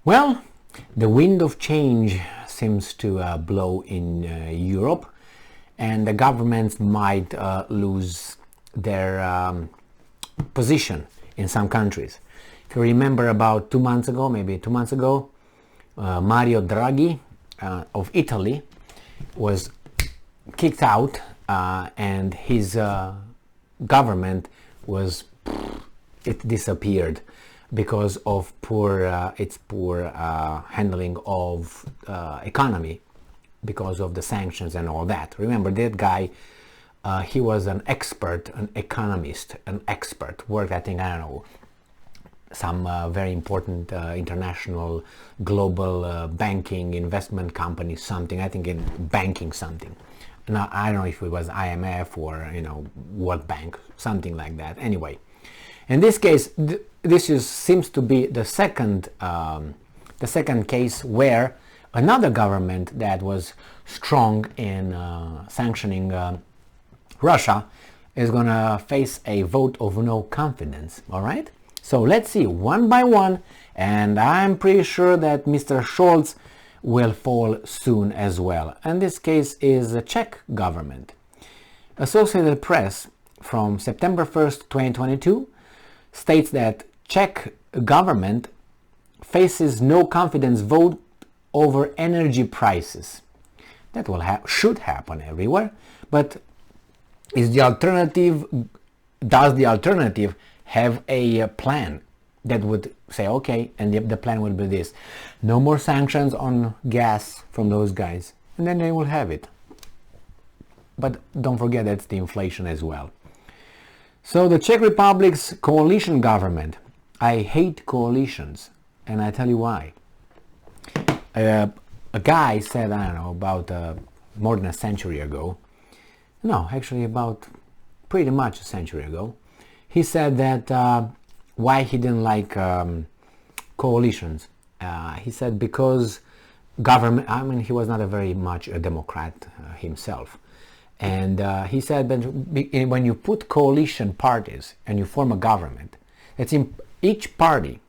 Well, the wind of change seems to blow in Europe, and the governments might lose their position in some countries. If you remember, about 2 months ago, maybe 2 months ago, Mario Draghi of Italy was kicked out, and his government it disappeared because of its poor handling of economy, because of the sanctions and all that. Remember, that guy, he was an expert, an economist, an expert, worked, I think, I don't know, some very important international global banking investment company, something, I think in banking something. Now, I don't know if it was IMF or, World Bank, something like that. Anyway, in this case, seems to be the second case where another government that was strong in sanctioning Russia is going to face a vote of no confidence. All right? So let's see one by one, and I'm pretty sure that Mr. Scholz will fall soon as well. And this case is the Czech government. Associated Press from September 1st, 2022 states that Czech government faces no confidence vote over energy prices. That should happen everywhere, but does the alternative have a plan that would say, okay, and the plan would be this: no more sanctions on gas from those guys, and then they will have it. But don't forget that's the inflation as well. So the Czech Republic's coalition government, I hate coalitions, and I tell you why. A guy said, I don't know, about more than a century ago, no, actually about pretty much a century ago, he said that why he didn't like coalitions. He said because government, he was not very much a Democrat himself. And he said that when you put coalition parties and you form a government, each party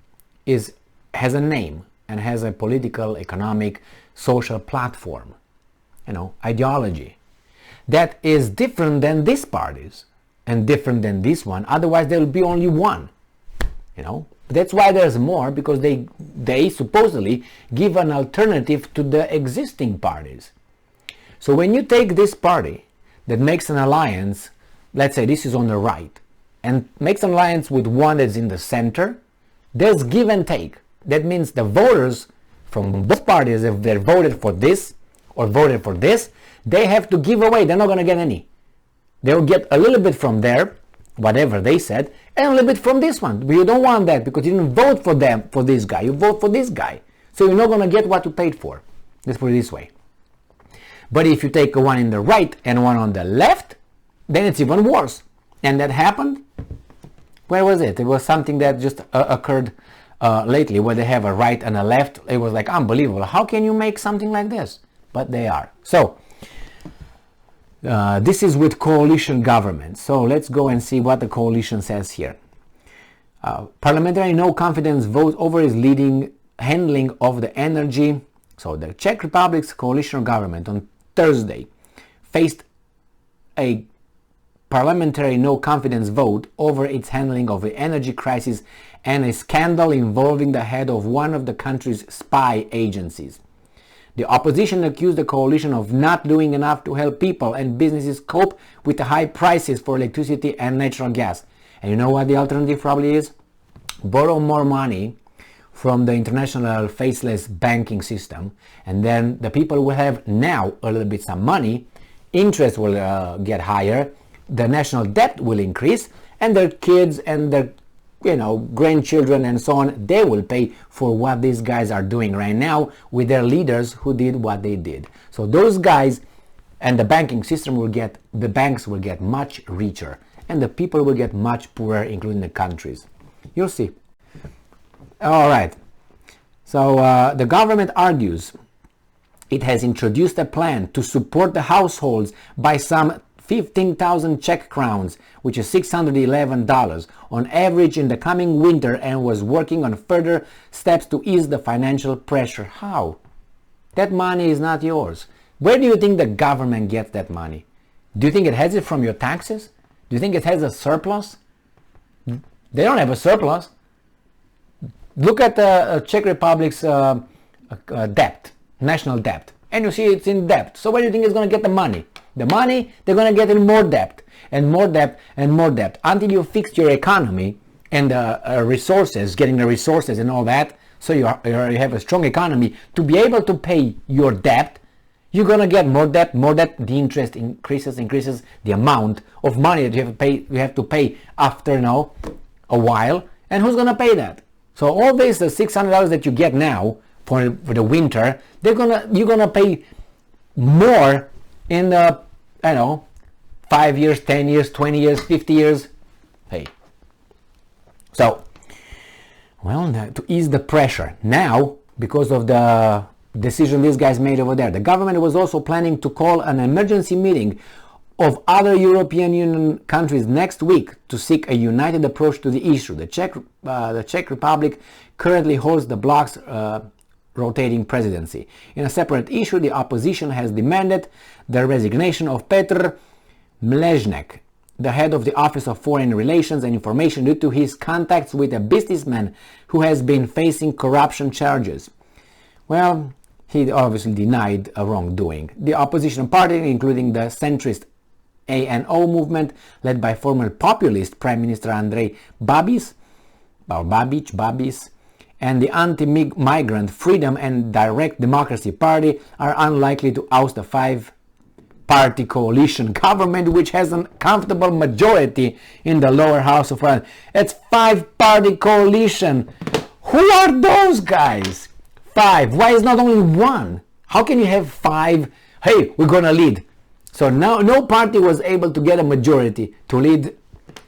has a name and has a political, economic, social platform, ideology that is different than these parties and different than this one. Otherwise, there will be only one. That's why there's more, because they supposedly give an alternative to the existing parties. So when you take this party that makes an alliance, let's say this is on the right, and makes an alliance with one that's in the center, there's give and take. That means the voters from both parties, if they voted for this or voted for this, they have to give away. They're not going to get any. They'll get a little bit from there, whatever they said, and a little bit from this one. But you don't want that because you didn't vote for this guy. You vote for this guy. So you're not going to get what you paid for. Let's put it this way. But if you take one in the right and one on the left, then it's even worse. And that happened, where was it? It was something that just occurred lately, where they have a right and a left. It was like unbelievable. How can you make something like this? But they are. So this is with coalition government. So let's go and see what the coalition says here. Parliamentary no confidence vote over his handling of the energy. So the Czech Republic's coalition government on Thursday faced a parliamentary no confidence vote over its handling of the energy crisis and a scandal involving the head of one of the country's spy agencies. The opposition accused the coalition of not doing enough to help people and businesses cope with the high prices for electricity and natural gas. And you know what the alternative probably is? Borrow more money from the international faceless banking system, and then the people will have now a little bit some money, interest will get higher, the national debt will increase, and their kids and their grandchildren and so on, they will pay for what these guys are doing right now with their leaders who did what they did. So those guys and the banking system the banks will get much richer, and the people will get much poorer, including the countries. You'll see. All right. So the government argues it has introduced a plan to support the households by some 15,000 Czech crowns, which is $611 on average in the coming winter, and was working on further steps to ease the financial pressure. How? That money is not yours. Where do you think the government gets that money? Do you think it has it from your taxes? Do you think it has a surplus? They don't have a surplus. Look at the Czech Republic's debt, national debt, and you see it's in debt. So where do you think it's going to get the money? The money, they're going to get in more debt and more debt and more debt until you fix your economy and resources, getting the resources and all that, so you have a strong economy to be able to pay your debt. You're going to get more debt, the interest increases, the amount of money that you have to pay after a while, and who's going to pay that? So all this, the $600 that you get now for the winter, you're gonna pay more in the 5 years, 10 years, 20 years, 50 years. Hey. So, well, to ease the pressure now, because of the decision these guys made over there, the government was also planning to call an emergency meeting of other European Union countries next week to seek a united approach to the issue. The Czech Republic currently holds the bloc's rotating presidency. In a separate issue, the opposition has demanded the resignation of Petr Mleznek, the head of the Office of Foreign Relations and Information, due to his contacts with a businessman who has been facing corruption charges. Well, he obviously denied a wrongdoing. The opposition party, including the centrist ANO movement, led by former populist Prime Minister Andrej Babiš, and the anti-migrant Freedom and Direct Democracy Party, are unlikely to oust a five-party coalition government which has a comfortable majority in the lower house of Parliament. It's five-party coalition. Who are those guys? Five. Why is not only one? How can you have five? Hey, we're gonna lead. So now no party was able to get a majority to lead,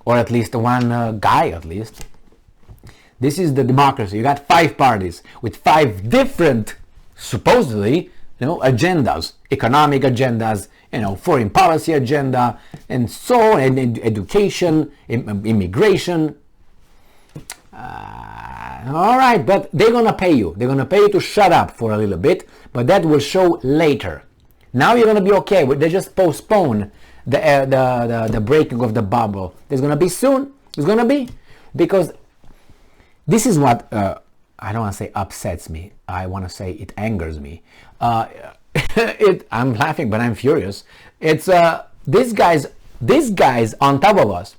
or at least one guy at least. This is the democracy. You got five parties with five different, supposedly, agendas, economic agendas, foreign policy agenda, and so on, and education, immigration. All right, but they're gonna pay you. They're gonna pay you to shut up for a little bit, but that will show later. Now you're gonna be okay. They just postpone the breaking of the bubble. There's gonna be soon. It's gonna be, because this is what I don't want to say upsets me. I want to say it angers me. I'm laughing, but I'm furious. It's these guys on top of us.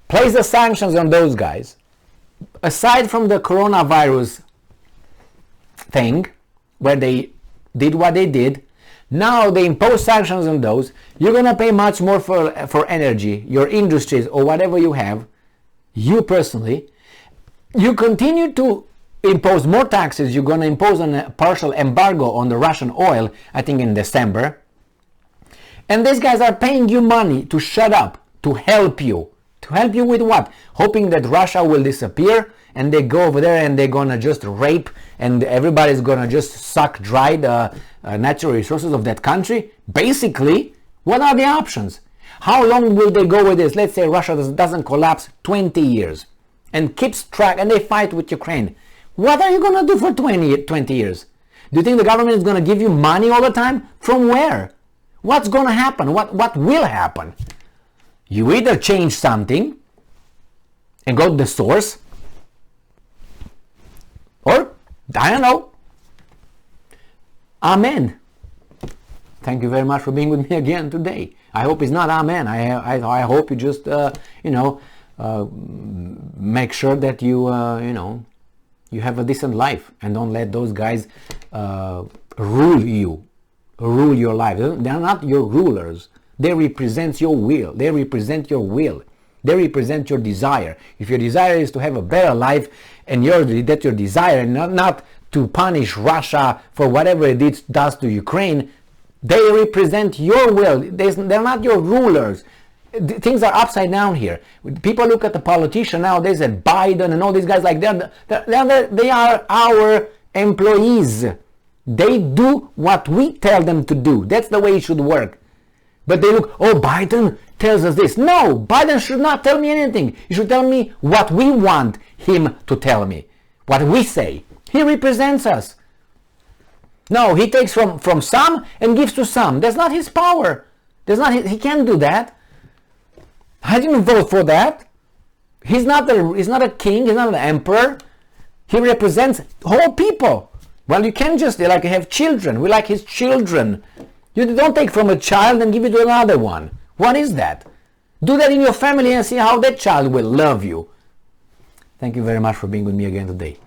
Place the sanctions on those guys. Aside from the coronavirus thing, where they did what they did, now they impose sanctions on those. You're gonna pay much more for energy, your industries, or whatever you have. You personally, you continue to impose more taxes. You're gonna impose a partial embargo on the Russian oil, I think in December. And these guys are paying you money to shut up, to help you. To help you with what? Hoping that Russia will disappear and they go over there and they're gonna just rape and everybody's gonna just suck dry the natural resources of that country? Basically, what are the options? How long will they go with this? Let's say Russia doesn't collapse 20 years and keeps track, and they fight with Ukraine. What are you gonna do for 20 years? Do you think the government is gonna give you money all the time? From where? What's gonna happen? What will happen? You either change something and go to the source, or, I don't know. Amen. Thank you very much for being with me again today. I hope it's not amen. I hope you just, make sure that you have a decent life and don't let those guys rule your life. They're not your rulers. They represent your will. They represent your will. They represent your desire. If your desire is to have a better life, and that's your desire, and not to punish Russia for whatever it does to Ukraine, they represent your will. They're not your rulers. Things are upside down here. People look at the politician nowadays, at Biden and all these guys, like they are our employees. They do what we tell them to do. That's the way it should work. But they look, oh, Biden tells us this. No, Biden should not tell me anything. He should tell me what we want him to tell me, what we say. He represents us. No, he takes from some and gives to some. That's not his power. He can't do that. I didn't vote for that. He's not a king. He's not an emperor. He represents whole people. Well, you can't just like have children. We like his children. You don't take from a child and give it to another one. What is that? Do that in your family and see how that child will love you. Thank you very much for being with me again today.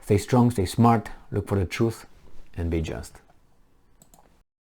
Stay strong, stay smart, look for the truth, and be just.